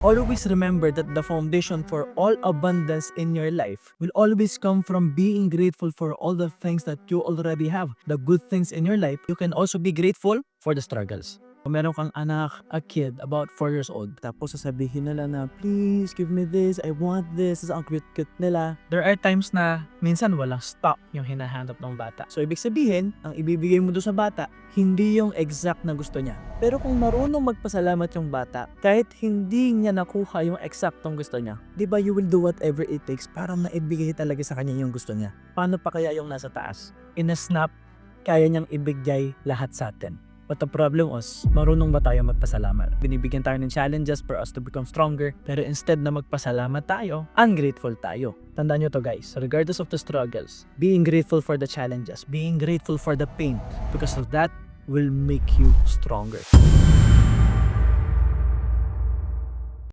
Always remember that the foundation for all abundance in your life will always come from being grateful for all the things that you already have. The good things in your life, you can also be grateful for the struggles. Kung meron kang anak, a kid, about 4 years old, tapos sasabihin nila na, please give me this, I want this, ang cute-cute nila. There are times na minsan walang stock yung hinahanap ng bata. So ibig sabihin, ang ibibigay mo doon sa bata, hindi yung exact na gusto niya. Pero kung marunong magpasalamat yung bata, kahit hindi niya nakuha yung eksaktong gusto niya, di ba you will do whatever it takes para maibigay talaga sa kanya yung gusto niya. Paano pa kaya yung nasa taas? In a snap, kaya niyang ibigay lahat sa atin. But the problem is, marunong ba tayo magpasalamat? Binibigyan tayo ng challenges for us to become stronger, pero instead na magpasalamat tayo, ungrateful tayo. Tandaan nyo to guys, regardless of the struggles, being grateful for the challenges, being grateful for the pain, because of that will make you stronger.